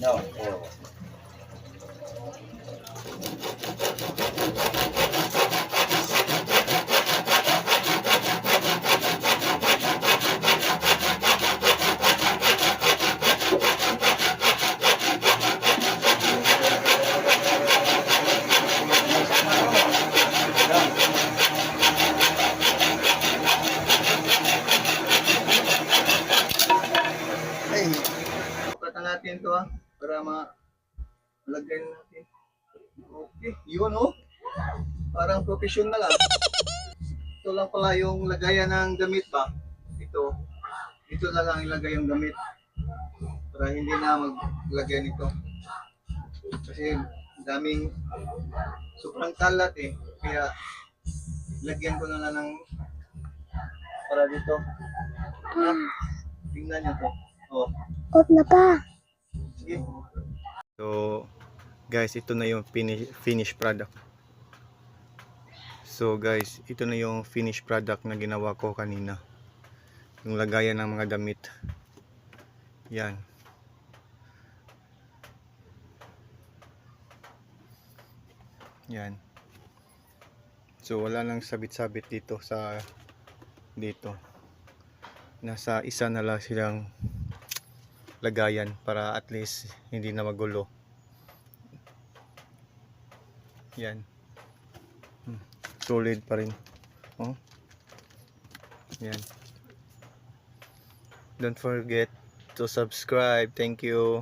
No. Oh. Ay, sukatan natin to para malagay natin. Okay, yun parang professional Ito lang pala yung lagayan ng damit ba? Ito na lang ilagay yung damit para hindi na maglagay nito. Kasi daming sobrang kalat kaya lagyan ko na lang ng para dito. Tingnan nyo to. Off na pa. Sige. So, guys, ito na yung finished product. So, guys, ito na yung finished product na ginawa ko kanina. Yung lagayan ng mga damit. Yan. Yan. So, wala nang sabit-sabit dito dito. Nasa isa na lang silang lagayan para at least hindi na magulo. Yan. Solid pa rin. Yan. Don't forget to subscribe. Thank you.